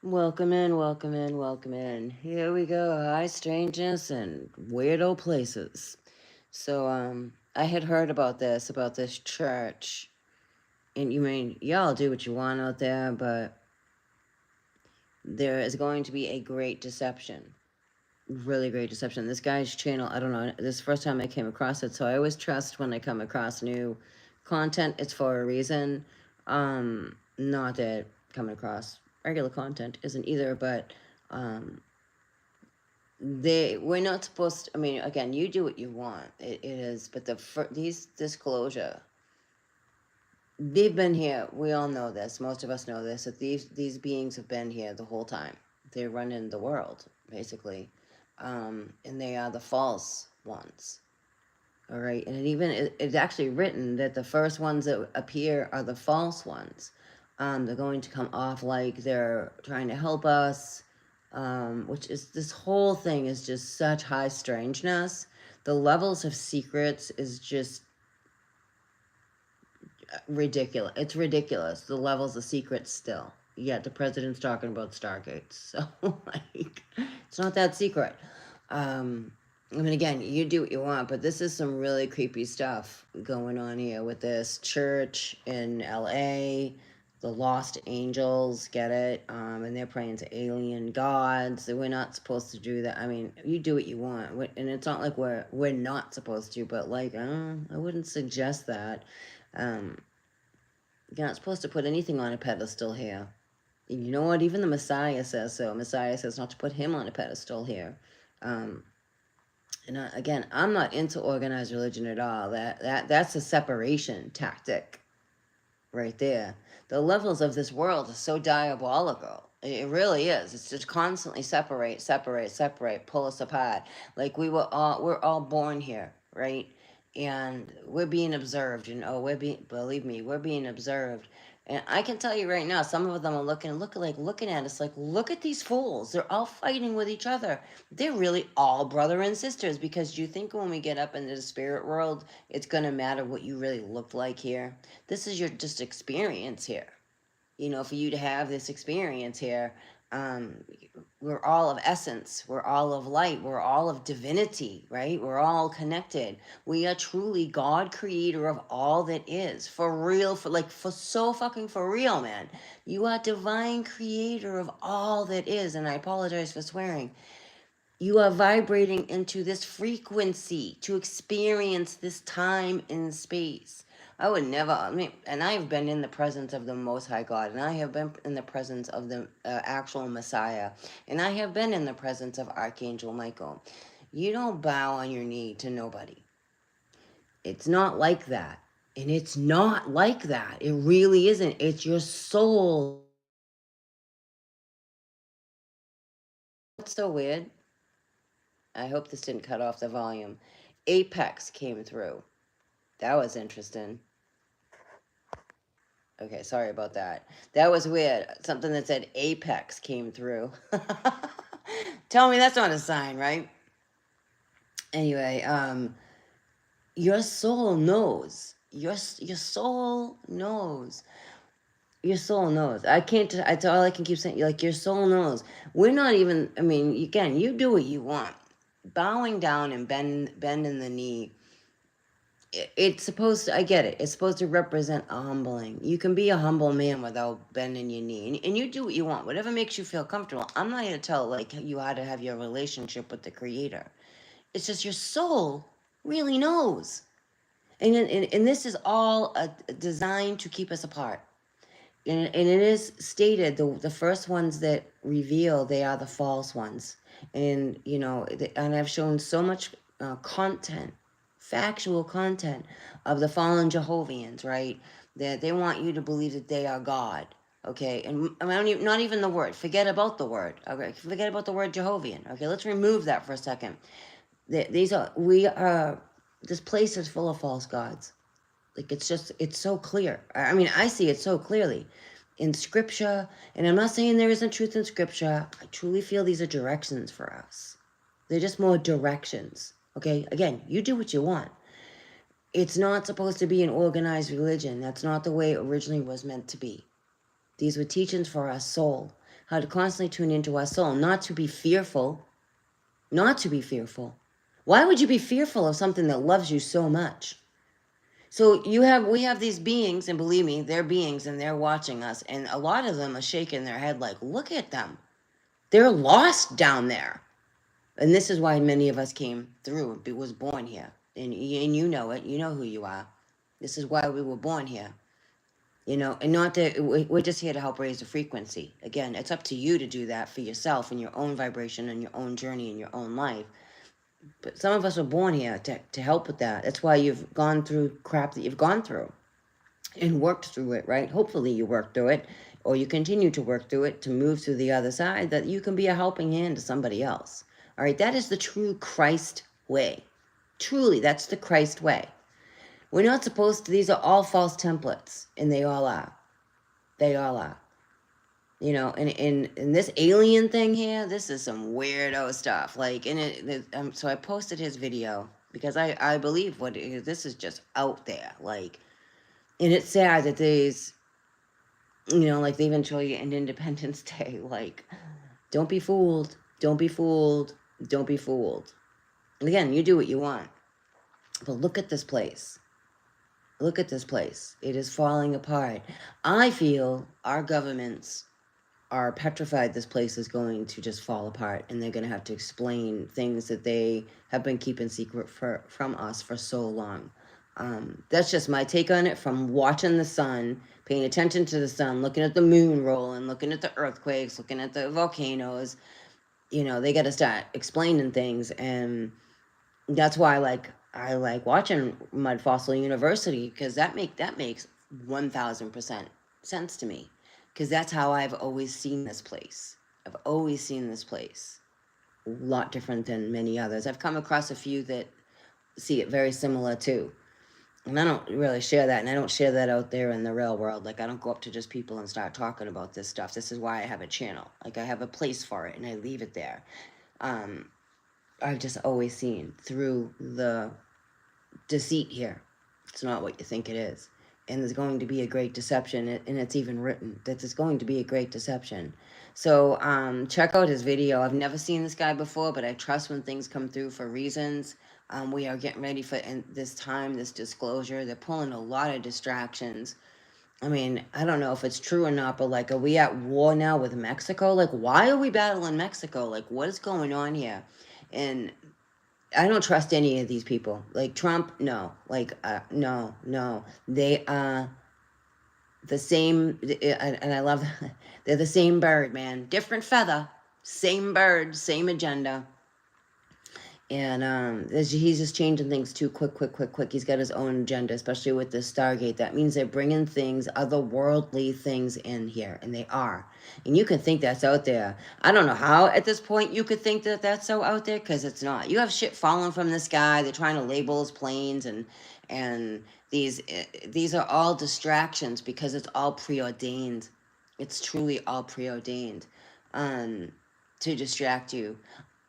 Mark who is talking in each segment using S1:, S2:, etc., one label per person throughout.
S1: Welcome in, welcome in, welcome in. Here we go. High strangeness and weirdo places. So, I had heard about this church. And you mean, y'all do what you want out there, but there is going to be a great deception. Really great deception. This guy's channel, I don't know, this is the first time I came across it, so I always trust when I come across new content, it's for a reason. Not that coming across regular content isn't either, but um we're not supposed to, I mean, again, you do what you want. It is, but these disclosure, they've been here. We all know this. Most of us know this, that these beings have been here the whole time. They're running the world, basically. And they are the false ones. All right. And it's actually written that the first ones that appear are the false ones. They're going to come off like they're trying to help us, which is, this whole thing is just such high strangeness. The levels of secrets is just ridiculous. It's ridiculous. The levels of secrets still. Yet the president's talking about Stargates. So, like, it's not that secret. I mean, again, you do what you want, but this is some really creepy stuff going on here with this church in LA, the Lost Angels, get it? And they're praying to alien gods. We're not supposed to do that. I mean, you do what you want, and it's not like we're not supposed to, but like, I wouldn't suggest that. Um, you're not supposed to put anything on a pedestal here. You know what? Even the Messiah says so. Messiah says not to put him on a pedestal here. Um, again, I'm not into organized religion at all. That's a separation tactic right there. The levels of this world is so diabolical. It really is. It's just constantly separate, separate, separate, pull us apart. Like we're all born here, right? And we're being observed, and oh, believe me, we're being observed. And I can tell you right now, some of them are looking at us like, look at these fools. They're all fighting with each other. They're really all brother and sisters, because do you think when we get up into the spirit world, it's going to matter what you really look like here? This is your just experience here. You know, for you to have this experience here, um, we're all of essence. We're all of light. We're all of divinity, right? We're all connected. We are truly God, creator of all that is. For real, for so fucking for real, man. You are divine creator of all that is. And I apologize for swearing. You are vibrating into this frequency to experience this time and space. I would never, I mean, and I have been in the presence of the Most High God, and I have been in the presence of the actual Messiah, and I have been in the presence of Archangel Michael. You don't bow on your knee to nobody. It's not like that. And it's not like that. It really isn't. It's your soul. What's so weird? I hope this didn't cut off the volume. Apex came through. That was interesting. Okay, sorry about that. That was weird. Something that said Apex came through. Tell me that's not a sign, right? Anyway, your soul knows. Your soul knows. Your soul knows. I can't. That's all I can keep saying. Like, your soul knows. We're not even. I mean, again, you do what you want. Bowing down and bending the knee, it's supposed to, I get it, it's supposed to represent a humbling. You can be a humble man without bending your knee, and you do what you want, whatever makes you feel comfortable. I'm not here to tell like you how to have your relationship with the creator. It's just your soul really knows. And this is all designed to keep us apart. And it is stated, the first ones that reveal, they are the false ones. And you know, and I've shown so much content, factual content of the fallen Jehovians, right? That they want you to believe that they are God. Okay, and I mean, not even the word. Forget about the word. Okay, forget about the word Jehovian. Okay, let's remove that for a second. This place is full of false gods. Like, it's so clear. I mean, I see it so clearly in scripture. And I'm not saying there isn't truth in scripture. I truly feel these are directions for us. They're just more directions. Okay, again, you do what you want. It's not supposed to be an organized religion. That's not the way it originally was meant to be. These were teachings for our soul. how to constantly tune into our soul, not to be fearful, not to be fearful. Why would you be fearful of something that loves you so much? So we have these beings, and believe me, they're beings and they're watching us, and a lot of them are shaking their head like, look at them. They're lost down there. And this is why many of us came through, was born here. And you know it, you know who you are. This is why we were born here. You know, and not that we're just here to help raise the frequency. Again, it's up to you to do that for yourself and your own vibration and your own journey in your own life. But some of us were born here to help with that. That's why you've gone through crap that you've gone through and worked through it, right? Hopefully you worked through it, or you continue to work through it to move to the other side, that you can be a helping hand to somebody else. All right, that is the true Christ way. Truly, that's the Christ way. We're not supposed to, these are all false templates, and they all are. They all are. You know, and in this alien thing here, this is some weirdo stuff. Like, so I posted his video because I believe this is just out there. Like, and it's sad that these, you know, like they even show you in Independence Day, like, don't be fooled, don't be fooled, don't be fooled. And again, you do what you want. But look at this place. Look at this place. It is falling apart. I feel our governments are petrified this place is going to just fall apart, and they're going to have to explain things that they have been keeping secret from us for so long. That's just my take on it, from watching the sun, paying attention to the sun, looking at the moon rolling, looking at the earthquakes, looking at the volcanoes. You know, they got to start explaining things, and that's why I like watching Mud Fossil University, because that makes 1000% sense to me, because that's how I've always seen this place. I've always seen this place a lot different than many others. I've come across a few that see it very similar too. And I don't really share that, and I don't share that out there in the real world. Like, I don't go up to just people and start talking about this stuff. This is why I have a channel. Like, I have a place for it, and I leave it there. I've just always seen through the deceit here. It's not what you think it is. And there's going to be a great deception, and it's even written that there's going to be a great deception. So check out his video. I've never seen this guy before, but I trust when things come through for reasons. We are getting ready for this time, this disclosure. They're pulling a lot of distractions. I mean, I don't know if it's true or not, but like, are we at war now with Mexico? Like, why are we battling Mexico? Like, what is going on here? And I don't trust any of these people. Like Trump, no. Like, no. They are the same, and I love, they're the same bird, man. Different feather, same bird, same agenda. And he's just changing things too quick. He's got his own agenda, especially with this Stargate. That means they're bringing things, otherworldly things in here, and they are. And you can think that's out there. I don't know how at this point you could think that that's so out there, because it's not. You have shit falling from the sky. They're trying to label as planes, and these are all distractions, because it's all preordained. It's truly all preordained to distract you.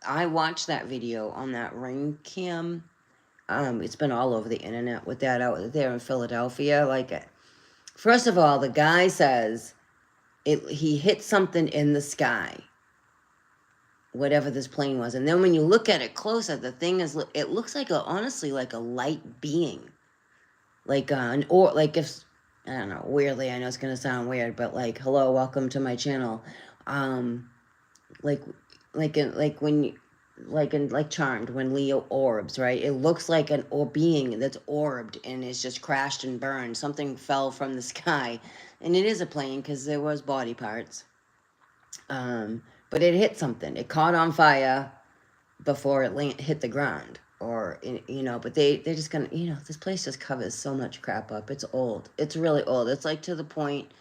S1: I watched that video on that ring cam. It's been all over the internet with that out there in Philadelphia. Like, first of all, the guy says he hit something in the sky, whatever this plane was, and then when you look at it closer, the thing is, it looks like honestly like a light being, like like if, I don't know, weirdly, I know it's gonna sound weird, but like, hello, welcome to my channel. Like when you, like Charmed, when Leo orbs, right? It looks like an being that's orbed and is just crashed and burned. Something fell from the sky, and it is a plane because there was body parts. But it hit something. It caught on fire before it hit the ground, or you know. But they're just gonna, you know, this place just covers so much crap up. It's old. It's really old. It's like to the point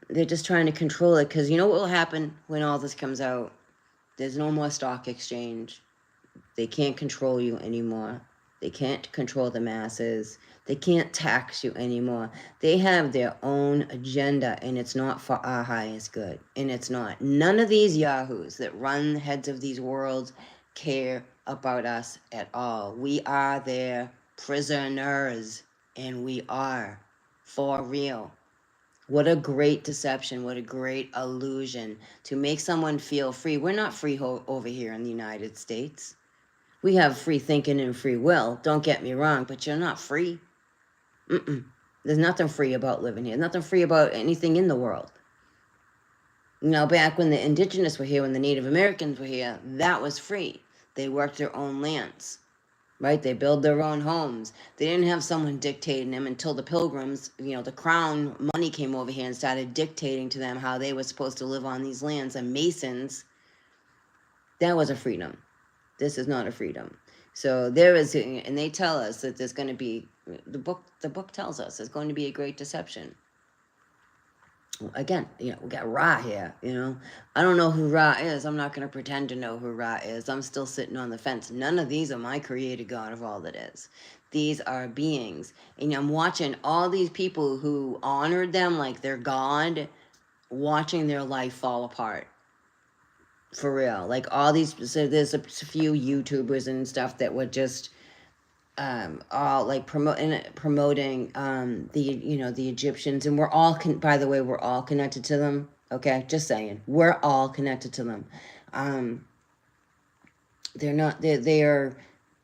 S1: they're just trying to control it, because you know what will happen when all this comes out? There's no more stock exchange. They can't control you anymore. They can't control the masses. They can't tax you anymore. They have their own agenda, and it's not for our highest good. And it's not. None of these yahoos that run the heads of these worlds care about us at all. We are their prisoners, and we are for real. What a great deception. What a great illusion to make someone feel free. We're not free over here in the United States. We have free thinking and free will. Don't get me wrong, but you're not free. Mm-mm. There's nothing free about living here. Nothing free about anything in the world. You know, back when the indigenous were here, when the Native Americans were here, that was free. They worked their own lands, right? They build their own homes. They didn't have someone dictating them until the pilgrims, you know, the crown money came over here and started dictating to them how they were supposed to live on these lands. And Masons, that was a freedom. This is not a freedom. So there is, and they tell us that there's going to be, the book tells us there's going to be a great deception. Again, you know, we got Ra here, you know. I don't know who Ra is. I'm not going to pretend to know who Ra is. I'm still sitting on the fence. None of these are my created God of all that is. These are beings. And I'm watching all these people who honored them like their God, watching their life fall apart. For real. Like all these, so there's a few YouTubers and stuff that were just all like promoting the, you know, the Egyptians, and we're all by the way, we're all connected to them. Okay, just saying, we're all connected to them. They're not, they are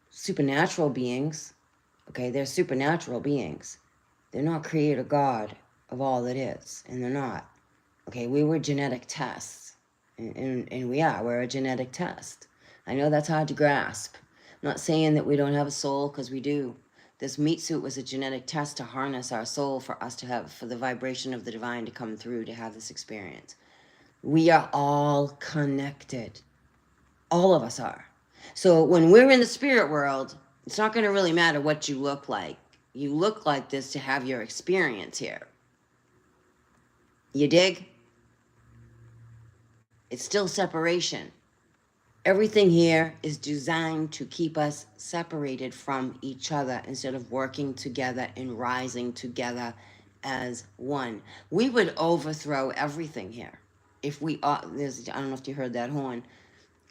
S1: supernatural beings. Okay, they're supernatural beings. They're not creator God of all that is, and they're not. Okay, we were genetic tests, and we're a genetic test. I know that's hard to grasp. I'm not saying that we don't have a soul, because we do. This meat suit was a genetic test to harness our soul for us to have, for the vibration of the divine to come through to have this experience. We are all connected. All of us are. So when we're in the spirit world, it's not going to really matter what you look like. You look like this to have your experience here. You dig? It's still separation. Everything here is designed to keep us separated from each other instead of working together and rising together as one. We would overthrow everything here if we all, I don't know if you heard that horn.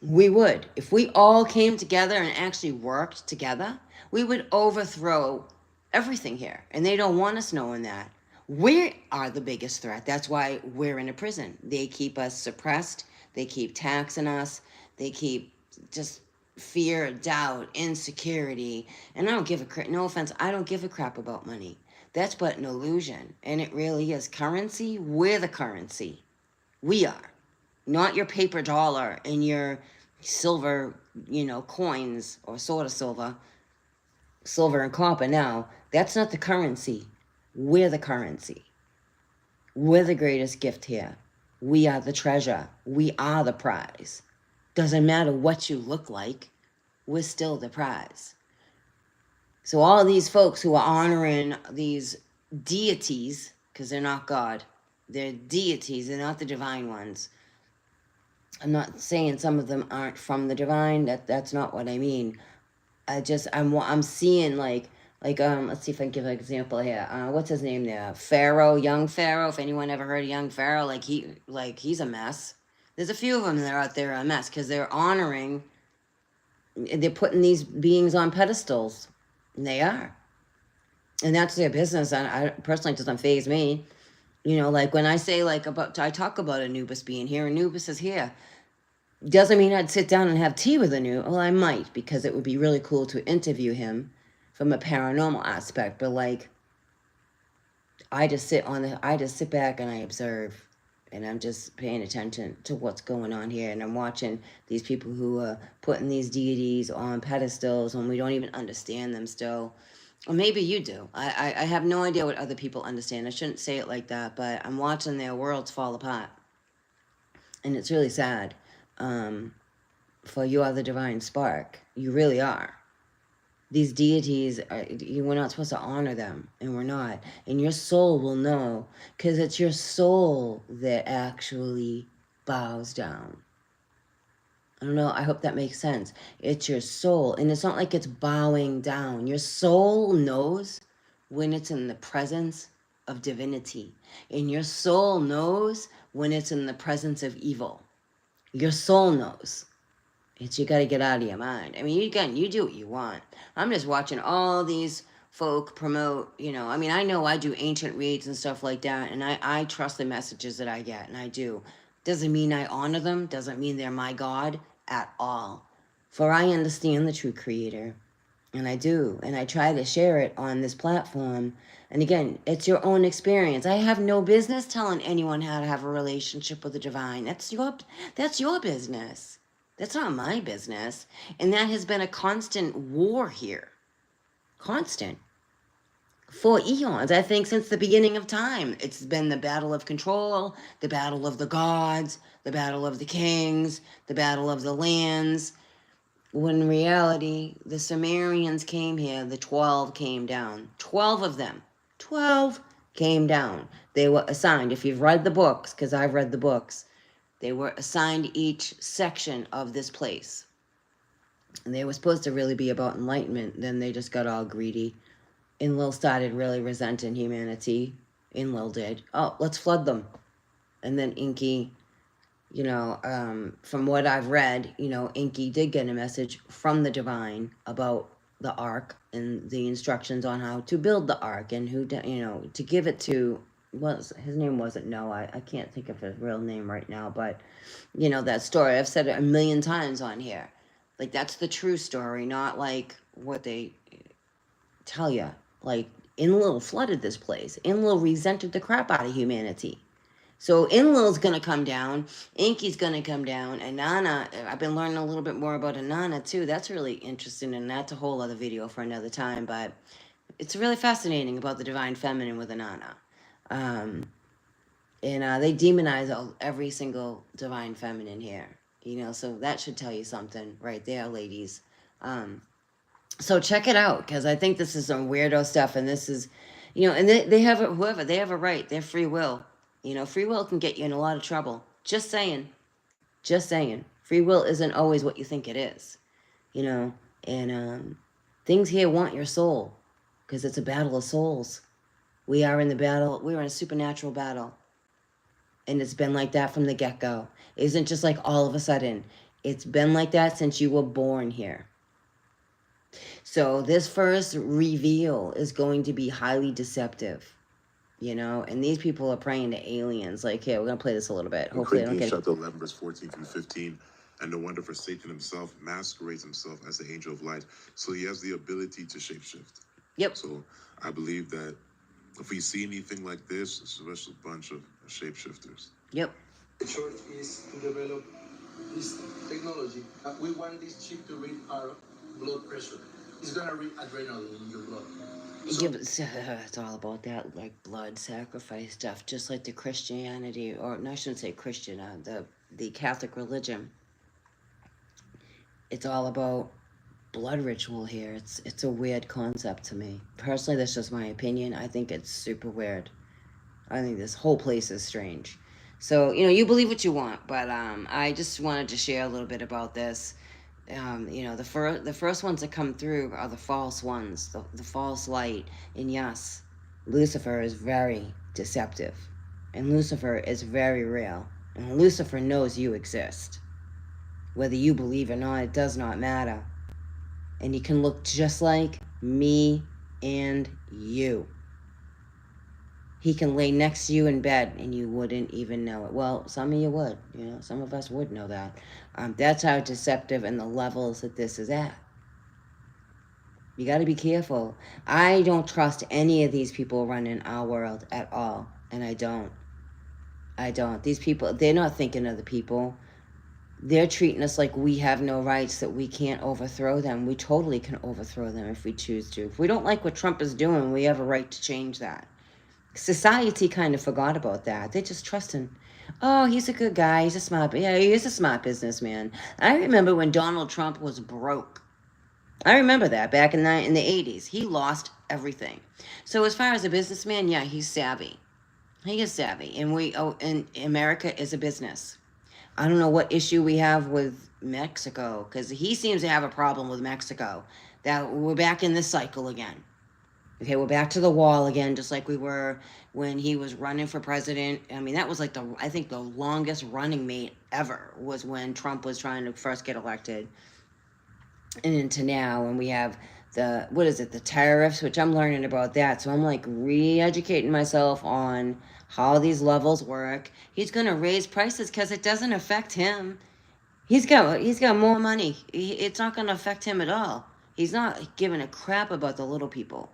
S1: We would. If we all came together and actually worked together, we would overthrow everything here. And they don't want us knowing that. We are the biggest threat. That's why we're in a prison. They keep us suppressed. They keep taxing us. They keep just fear, doubt, insecurity. And I don't give a crap. No offense, I don't give a crap about money. That's but an illusion. And it really is. Currency, we're the currency. We are. Not your paper dollar and your silver, you know, coins or sort of silver and copper now. That's not the currency. We're the currency. We're the greatest gift here. We are the treasure. We are the prize. Doesn't matter what you look like, we're still the prize. So all these folks who are honoring these deities, because they're not God, they're deities, they're not the divine ones. I'm not saying some of them aren't from the divine. That's not what I mean. I'm seeing like let's see if I can give an example here. What's his name there? Pharaoh, young Pharaoh. If anyone ever heard of young Pharaoh, he's a mess. There's a few of them that are out there a mess because they're honoring. They're putting these beings on pedestals. And they are, and that's their business. I personally, it doesn't faze me. You know, like when I say I talk about Anubis being here. Anubis is here. Doesn't mean I'd sit down and have tea with Anu. Well, I might, because it would be really cool to interview him from a paranormal aspect. But I just sit back and I observe, and I'm just paying attention to what's going on here. And I'm watching these people who are putting these deities on pedestals when we don't even understand them still. Or maybe you do. I have no idea what other people understand. I shouldn't say it like that, but I'm watching their worlds fall apart. And it's really sad. For you are the divine spark. You really are. These deities, we're not supposed to honor them, and we're not. And your soul will know, because it's your soul that actually bows down. I don't know, I hope that makes sense. It's your soul, and it's not like it's bowing down. Your soul knows when it's in the presence of divinity, and your soul knows when it's in the presence of evil. Your soul knows. You got to get out of your mind. I mean, you do what you want. I'm just watching all these folk promote, I mean, I know I do ancient reads and stuff like that, and I trust the messages that I get, and I do. Doesn't mean I honor them, doesn't mean they're my God at all. For I understand the true creator, and I do, and I try to share it on this platform. And again, it's your own experience. I have no business telling anyone how to have a relationship with the divine. That's your business. That's not my business. And that has been a constant war here. Constant. For eons, I think since the beginning of time. It's been the battle of control, the battle of the gods, the battle of the kings, the battle of the lands. When in reality, the Sumerians came here, the 12 came down. 12 of them. 12 came down. They were assigned, if you've read the books, because I've read the books, they were assigned each section of this place. And they were supposed to really be about enlightenment. Then they just got all greedy. Enlil started really resenting humanity. Enlil did. Oh, let's flood them. And then Enki, from what I've read, Enki did get a message from the divine about the ark and the instructions on how to build the ark and who, to give it to, his name wasn't Noah. I can't think of his real name right now, but, that story. I've said it a million times on here. Like, that's the true story, not like what they tell you. Like, Enlil flooded this place. Enlil resented the crap out of humanity. So Enlil's going to come down, Enki's going to come down, and Inanna, I've been learning a little bit more about Inanna too. That's really interesting, and that's a whole other video for another time, but it's really fascinating about the divine feminine with Inanna. And they demonize every single divine feminine here, so that should tell you something right there, ladies. So check it out, because I think this is some weirdo stuff, and this is, and they have they have a right, their free will. Free will can get you in a lot of trouble. Just saying. Just saying. Free will isn't always what you think it is. And things here want your soul, because it's a battle of souls. We are in the battle. We're in a supernatural battle. And it's been like that from the get-go. It isn't just like all of a sudden. It's been like that since you were born here. So this first reveal is going to be highly deceptive, and these people are praying to aliens. Like, here, we're going to play this a little bit. Hopefully I don't get it.
S2: Chapter 11, verse 14 through 15. And no wonder, for Satan himself masquerades himself as the angel of light. So he has the ability to shapeshift.
S1: Yep.
S2: So I believe that if we see anything like this, it's just a bunch of shapeshifters.
S1: Yep.
S3: The church is to develop this technology. We want this chip to read our blood pressure. It's going to read adrenaline in your blood.
S1: So, yeah, it's all about that, like, blood sacrifice stuff, just like the Christianity, or no, I shouldn't say Christian, the Catholic religion. It's all about blood ritual here. It's a weird concept to me. Personally, that's just my opinion. I think it's super weird. I think this whole place is strange. So, you believe what you want, but I just wanted to share a little bit about this. The first ones that come through are the false ones, the false light. And yes, Lucifer is very deceptive. And Lucifer is very real. And Lucifer knows you exist. Whether you believe or not, it does not matter. And he can look just like me and you. He can lay next to you in bed and you wouldn't even know it. Well, some of you would, some of us would know that. That's how deceptive and the levels that this is at. You got to be careful. I don't trust any of these people running our world at all. And I don't. These people, they're not thinking of the people. They're treating us like we have no rights, that we can't overthrow them. We totally can overthrow them if we choose to. If we don't like what Trump is doing, we have a right to change that. Society kind of forgot about that. They just trust him. Oh, he's a good guy. He is a smart businessman. I remember when Donald Trump was broke. I remember that back in the 80s. He lost everything. So as far as a businessman, yeah, he's savvy. He is savvy. And America is a business. I don't know what issue we have with Mexico, because he seems to have a problem with Mexico. That we're back in this cycle again. Okay, we're back to the wall again, just like we were when he was running for president. I mean, that was like I think the longest running mate ever was when Trump was trying to first get elected. And into now, and we have what is it, the tariffs, which I'm learning about that. So I'm like re-educating myself on how these levels work. He's gonna raise prices because it doesn't affect him. He's got more money. It's not gonna affect him at all. He's not giving a crap about the little people.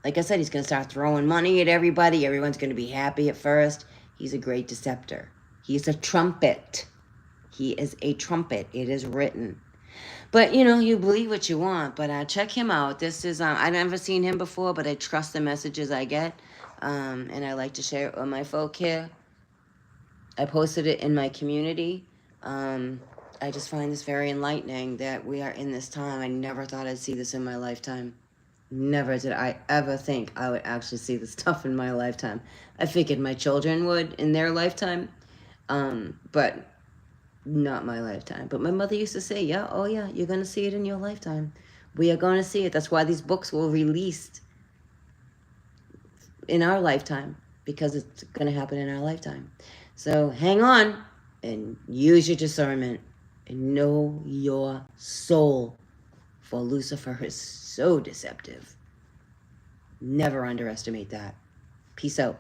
S1: Like I said, he's gonna start throwing money at everybody. Everyone's gonna be happy at first. He's a great deceptor. He's a trumpet. He is a trumpet. It is written. But you believe what you want. But check him out. This is I never seen him before, but I trust the messages I get, and I like to share it with my folk here. I posted it in my community. I just find this very enlightening that we are in this time. I never thought I'd see this in my lifetime. Never did I ever think I would actually see this stuff in my lifetime. I figured my children would in their lifetime, but not my lifetime. But my mother used to say, yeah, oh yeah, you're going to see it in your lifetime. We are going to see it. That's why these books were released in our lifetime, because it's going to happen in our lifetime. So hang on and use your discernment and know your soul, for Lucifer is so deceptive. Never underestimate that. Peace out.